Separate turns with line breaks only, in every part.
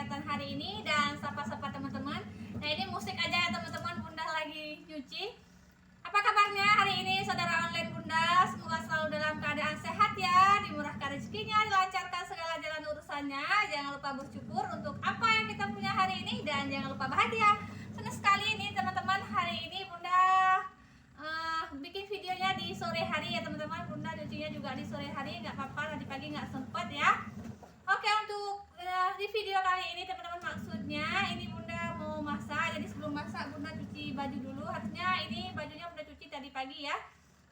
kegiatan hari ini dan sapa-sapa teman-teman. Nah ini musik aja ya teman-teman, Bunda lagi nyuci. Apa kabarnya hari ini saudara online Bunda? Semoga selalu dalam keadaan sehat ya, dimurahkan rezekinya, dilancarkan segala jalan urusannya. Jangan lupa bersyukur untuk apa yang kita punya hari ini dan jangan lupa bahagia. Senang sekali nih teman-teman, hari ini Bunda bikin videonya di sore hari ya teman-teman. Bunda nyucinya juga di sore hari, nggak apa-apa, nanti pagi nggak sempet ya. Oke, untuk di video kali ini teman-teman, maksudnya ini Bunda mau masak. Jadi sebelum masak Bunda cuci baju dulu. Harusnya ini bajunya Bunda cuci tadi pagi ya,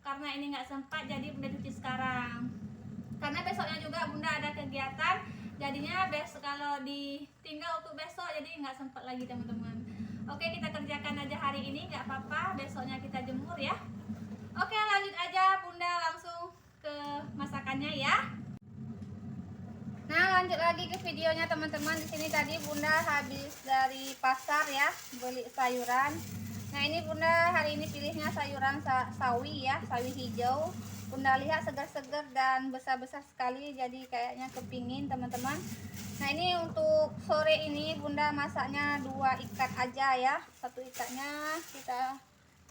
karena ini nggak sempat jadi Bunda cuci sekarang. Karena besoknya juga Bunda ada kegiatan, jadinya besok kalau ditinggal untuk besok jadi nggak sempat lagi teman-teman. Oke, kita kerjakan aja hari ini, nggak apa-apa, besoknya kita jemur ya. Oke, lanjut aja Bunda langsung ke masakannya ya. Nah, lanjut lagi ke videonya teman-teman. Di sini tadi Bunda habis dari pasar ya, beli sayuran. Nah, ini Bunda hari ini pilihnya sayuran sawi ya, sawi hijau. Bunda lihat segar-segar dan besar-besar sekali, jadi kayaknya kepingin teman-teman. Nah, ini untuk sore ini Bunda masaknya 2 ikat aja ya. Satu ikatnya kita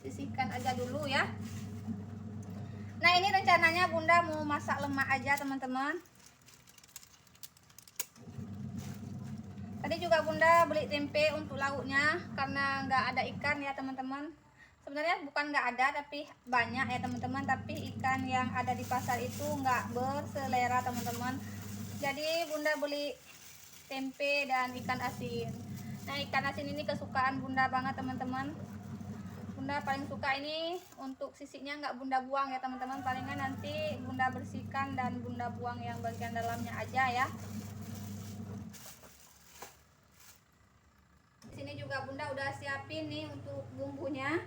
sisihkan aja dulu ya. Nah, ini rencananya Bunda mau masak lemak aja teman-teman. Tadi juga Bunda beli tempe untuk lauknya karena nggak ada ikan ya teman-teman. Sebenarnya bukan nggak ada, tapi banyak ya teman-teman. Tapi ikan yang ada di pasar itu nggak berselera teman-teman. Jadi Bunda beli tempe dan ikan asin. Nah, ikan asin ini kesukaan Bunda banget teman-teman. Bunda paling suka ini, untuk sisiknya nggak Bunda buang ya teman-teman. Palingan nanti Bunda bersihkan dan Bunda buang yang bagian dalamnya aja ya. Sini juga Bunda udah siapin nih untuk bumbunya.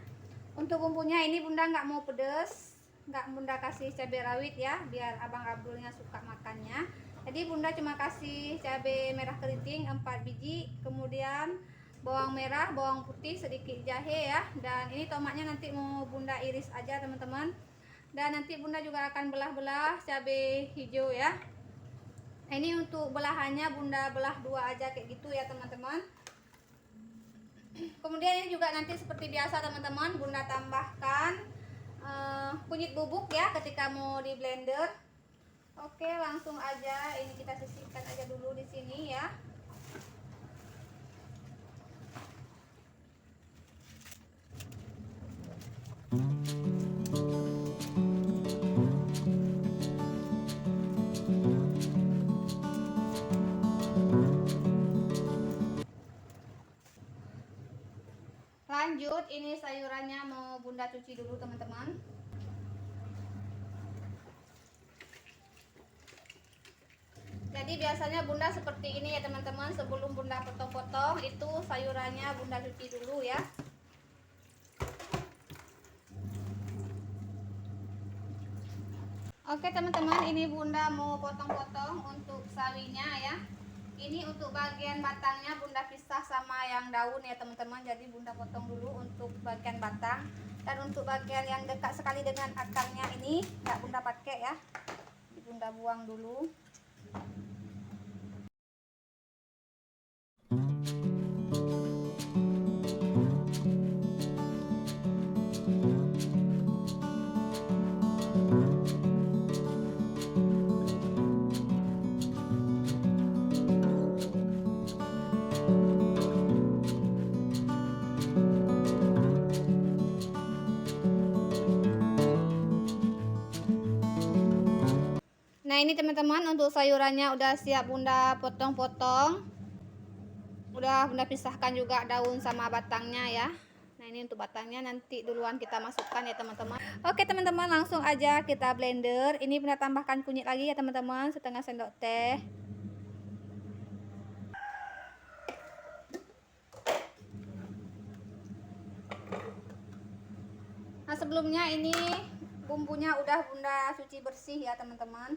Untuk bumbunya ini Bunda nggak mau pedes, nggak Bunda kasih cabai rawit ya, biar abang Abdulnya suka makannya. Jadi Bunda cuma kasih cabai merah keriting 4 biji, kemudian bawang merah, bawang putih, sedikit jahe ya. Dan ini tomatnya nanti mau Bunda iris aja teman-teman. Dan nanti Bunda juga akan belah-belah cabai hijau ya. Ini untuk belahannya Bunda belah 2 aja kayak gitu ya teman-teman. Kemudian ini juga nanti seperti biasa teman-teman, Bunda tambahkan kunyit bubuk ya ketika mau di blender. Oke, langsung aja ini kita sisihkan aja dulu di sini ya. Lanjut, ini sayurannya mau Bunda cuci dulu teman-teman. Jadi biasanya Bunda seperti ini ya teman-teman, sebelum Bunda potong-potong itu sayurannya Bunda cuci dulu ya. Oke teman-teman, ini Bunda mau potong-potong untuk sawinya ya. Ini untuk bagian batangnya Bunda pisah sama yang daun ya teman-teman. Jadi Bunda potong dulu untuk bagian batang. Dan untuk bagian yang dekat sekali dengan akarnya ini nggak Bunda pakai ya. Bunda buang dulu. Nah, ini teman-teman untuk sayurannya udah siap Bunda potong-potong. Udah Bunda pisahkan juga daun sama batangnya ya. Nah, ini untuk batangnya nanti duluan kita masukkan ya teman-teman. Oke teman-teman, langsung aja kita blender. Ini Bunda tambahkan kunyit lagi ya teman-teman, setengah sendok teh. Nah, sebelumnya ini bumbunya udah Bunda cuci bersih ya teman-teman.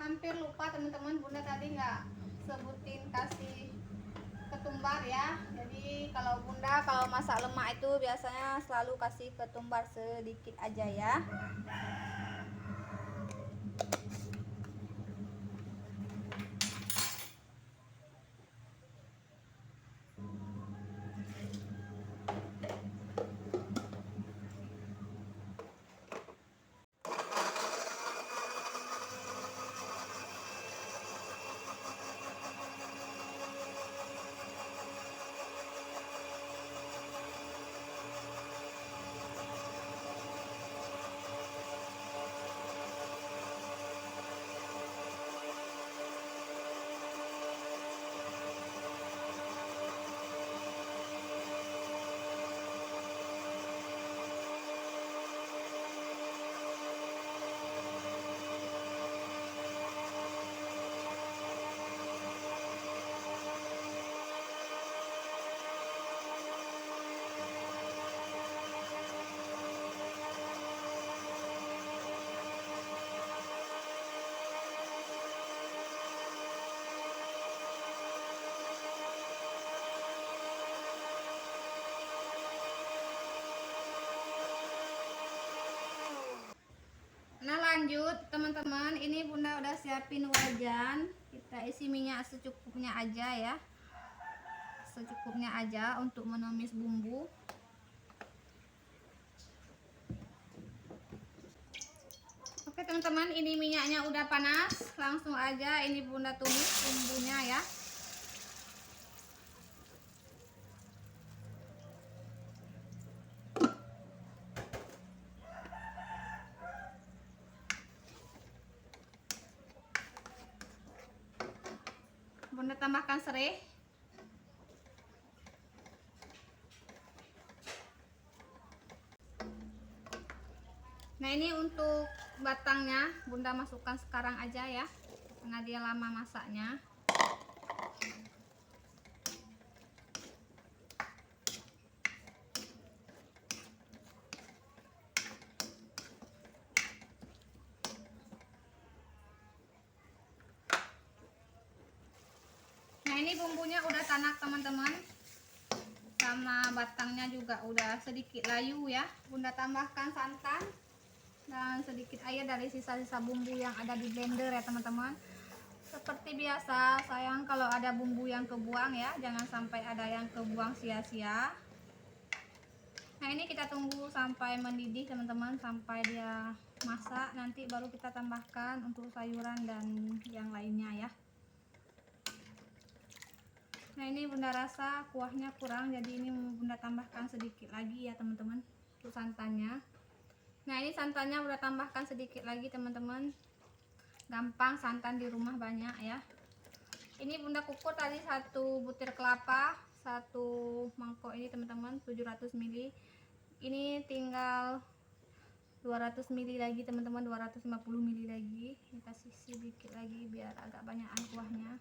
Hampir lupa teman-teman, Bunda tadi nggak sebutin kasih ketumbar ya. Jadi kalau bunda kalau masak lemak itu biasanya selalu kasih ketumbar sedikit aja ya. Nah lanjut teman-teman, ini bunda udah siapin wajan. Kita isi minyak secukupnya aja ya, secukupnya aja untuk menumis bumbu. Oke teman-teman, ini minyaknya udah panas, langsung aja ini bunda tumis bumbunya ya. Bunda tambahkan serai. Nah ini untuk batangnya bunda masukkan sekarang aja ya, karena dia lama masaknya. Nah ini bumbunya udah tanak teman-teman, sama batangnya juga udah sedikit layu ya. Bunda tambahkan santan dan sedikit air dari sisa-sisa bumbu yang ada di blender ya teman-teman. Seperti biasa, sayang kalau ada bumbu yang kebuang ya, jangan sampai ada yang kebuang sia-sia. Nah ini kita tunggu sampai mendidih teman-teman, sampai dia masak, nanti baru kita tambahkan untuk sayuran dan yang lainnya ya. Nah ini bunda rasa kuahnya kurang, jadi ini bunda tambahkan sedikit lagi ya teman-teman untuk santannya. Nah ini santannya udah tambahkan sedikit lagi teman-teman, gampang, santan di rumah banyak ya. Ini bunda kukur tadi 1 butir kelapa, 1 mangkok ini teman-teman 700 ml. Ini tinggal 200 ml lagi teman-teman, 250 ml lagi. Kita kasih sedikit lagi biar agak banyakan kuahnya.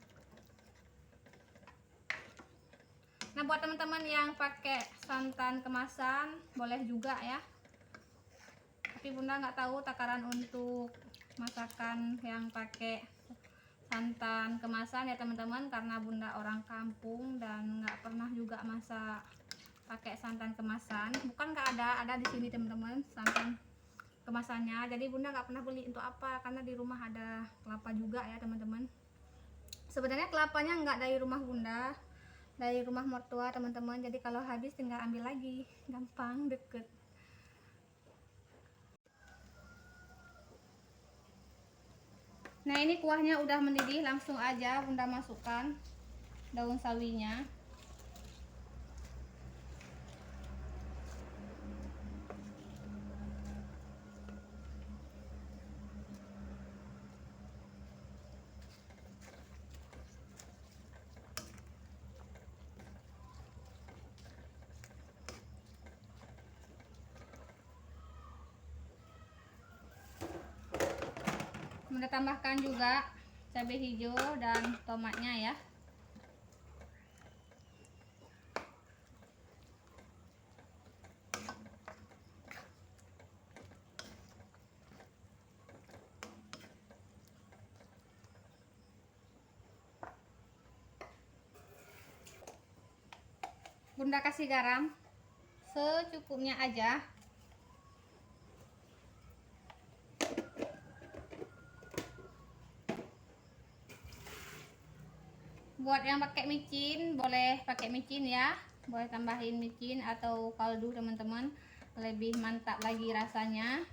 Nah buat teman-teman yang pakai santan kemasan boleh juga ya, tapi bunda nggak tahu takaran untuk masakan yang pakai santan kemasan ya teman-teman, karena bunda orang kampung dan nggak pernah juga masak pakai santan kemasan. Bukan nggak ada di sini teman-teman santan kemasannya, jadi bunda nggak pernah beli. Untuk apa? Karena di rumah ada kelapa juga ya teman-teman. Sebenarnya kelapanya nggak dari rumah bunda, dari rumah mertua teman-teman, jadi kalau habis tinggal ambil lagi, gampang, deket. Nah ini kuahnya udah mendidih, langsung aja bunda masukkan daun sawinya. Bunda tambahkan juga cabai hijau dan tomatnya ya. Bunda kasih garam secukupnya aja. Buat yang pakai micin boleh pakai micin ya, boleh tambahin micin atau kaldu teman-teman, lebih mantap lagi rasanya.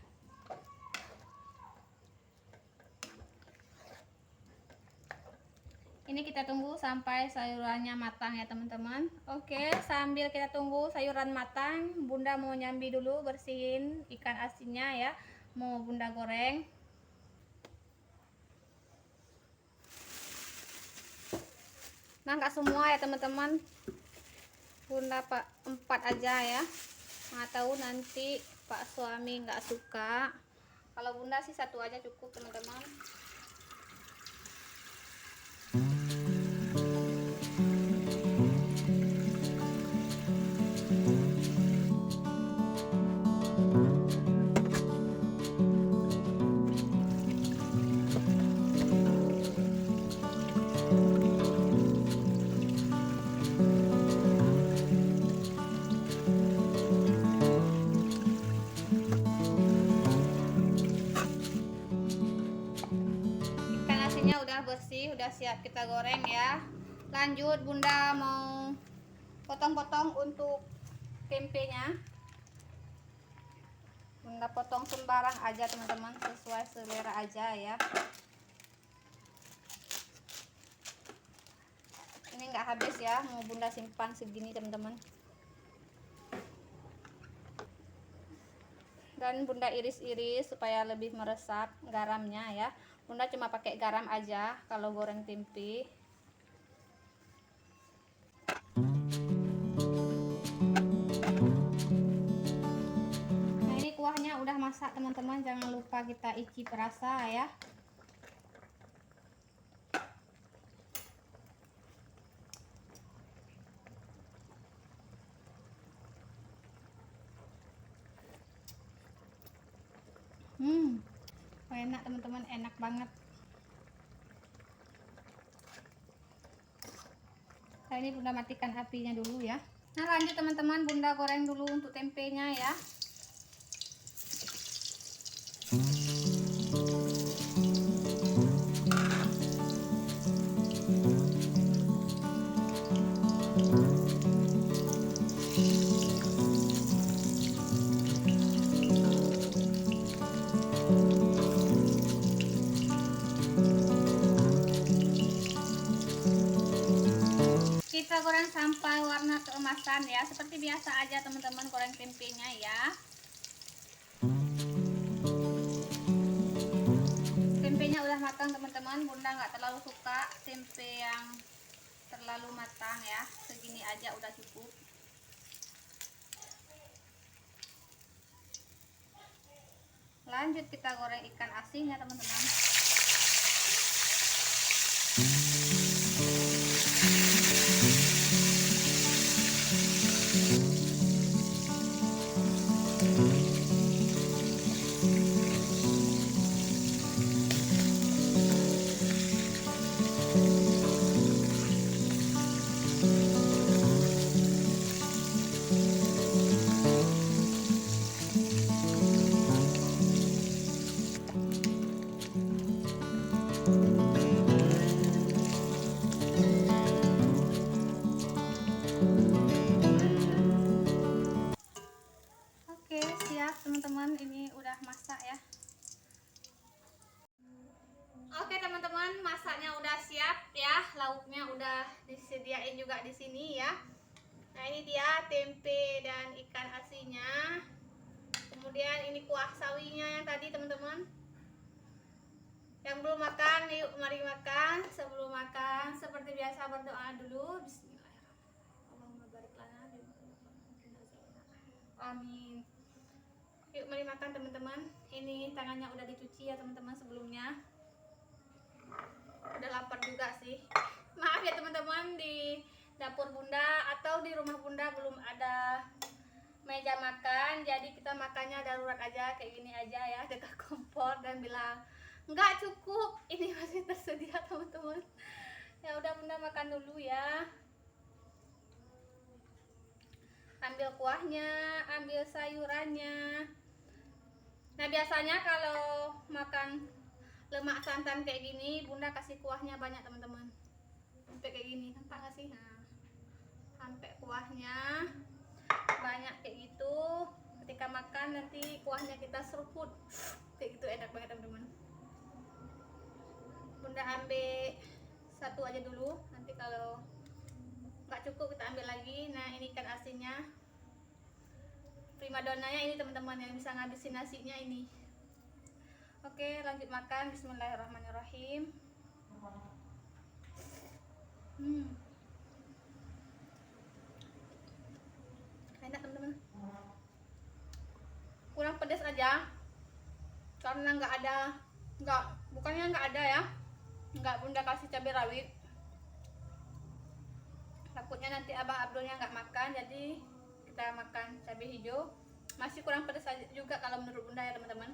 Ini kita tunggu sampai sayurannya matang ya teman-teman. Oke, sambil kita tunggu sayuran matang, Bunda mau nyambi dulu, bersihin ikan asinnya ya, mau Bunda goreng. Nah, nggak semua ya teman-teman, Bunda Pak 4 aja ya, nggak tahu nanti Pak suami nggak suka. Kalau Bunda sih 1 aja cukup teman-teman. Udah bersih, udah siap kita goreng ya. Lanjut Bunda mau potong-potong untuk tempenya. Bunda potong sembarang aja teman-teman, sesuai selera aja ya. Ini nggak habis ya, mau Bunda simpan segini teman-teman. Dan Bunda iris-iris supaya lebih meresap garamnya ya. Bunda cuma pakai garam aja kalau goreng tempe. Nah, ini kuahnya udah masak teman-teman, jangan lupa kita icip rasa ya. Enak teman-teman, enak banget. Nah, ini Bunda matikan apinya dulu ya. Nah, lanjut teman-teman, Bunda goreng dulu untuk tempenya ya. Kita goreng sampai warna keemasan ya, seperti biasa aja teman-teman goreng tempenya ya. Tempenya udah matang teman-teman. Bunda nggak terlalu suka tempe yang terlalu matang ya, segini aja udah cukup. Lanjut kita goreng ikan asinnya teman-teman. Oke, siap teman-teman, ini udah masak ya. Oke teman-teman, masaknya udah siap ya, lauknya udah disediain juga di sini ya. Nah, ini dia tempe dan ikan asinnya. Kemudian ini kuah sawinya yang tadi teman-teman. Yang belum makan, yuk mari makan. Sebelum makan seperti biasa berdoa dulu. Bismillahirrahmanirrahim. Amin. Yuk mari makan teman-teman. Ini tangannya udah dicuci ya teman-teman sebelumnya. Udah lapar juga sih. Maaf ya teman-teman, di dapur Bunda atau di rumah Bunda belum ada meja makan, jadi kita makannya darurat aja kayak gini aja ya, dekat kompor dan bilang nggak cukup, ini masih tersedia teman-teman. Ya udah Bunda makan dulu ya. ambil kuahnya, ambil sayurannya. Nah biasanya kalau makan lemak santan kayak gini, bunda kasih kuahnya banyak teman-teman. Sampai kayak gini, nampak nggak sih? Nah, sampai kuahnya banyak kayak gitu. Ketika makan nanti kuahnya kita seruput, kayak gitu enak banget teman-teman. Bunda ambil satu aja dulu, nanti kalau nggak cukup kita ambil lagi. Nah ini ikan asinnya, primadonanya ini teman-teman, yang bisa ngabisin nasinya ini. Oke, lanjut makan. Bismillahirrahmanirrahim. Enak teman-teman. Kurang pedas aja, karena bukannya nggak ada ya, nggak bunda kasih cabai rawit. Takutnya nanti abang Abdulnya nggak makan, jadi kita makan cabai hijau. Masih kurang pedas aja juga kalau menurut bunda ya teman-teman.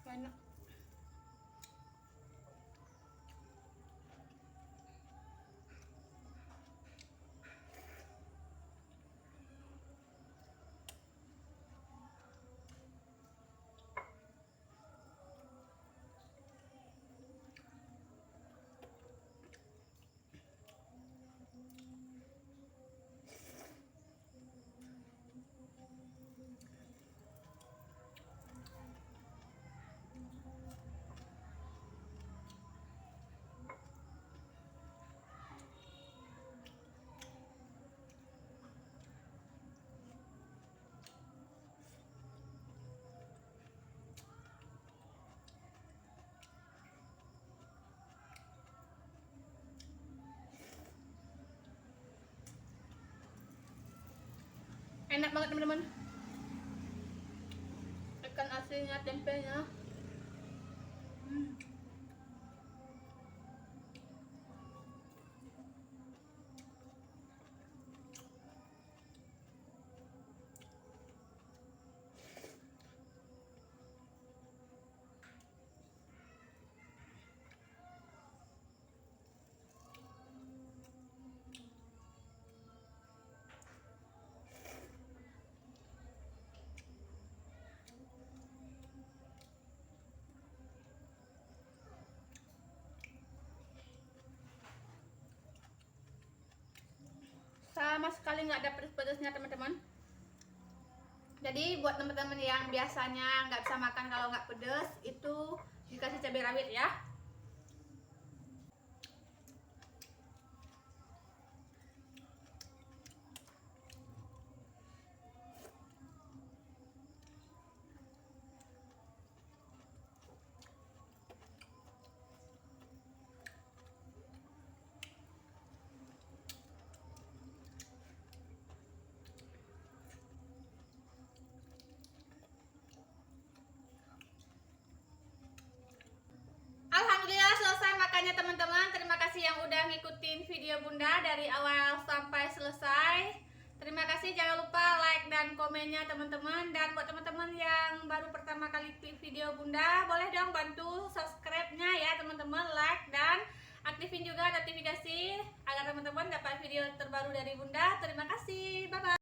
Enak. Enak banget teman-teman. Ikan asinnya, tempenya. Sama sekali nggak ada pedas-pedasnya teman-teman. Jadi buat teman-teman yang biasanya nggak bisa makan kalau nggak pedas, itu dikasih cabai rawit ya. Alhamdulillah selesai makannya teman-teman. Terima kasih yang udah ngikutin video bunda dari awal sampai selesai. Terima kasih, jangan lupa like dan komennya teman-teman. Dan buat teman-teman yang baru pertama kali klik video bunda, boleh dong bantu subscribe-nya ya teman-teman, like dan aktifin juga notifikasi agar teman-teman dapat video terbaru dari bunda. Terima kasih, bye-bye.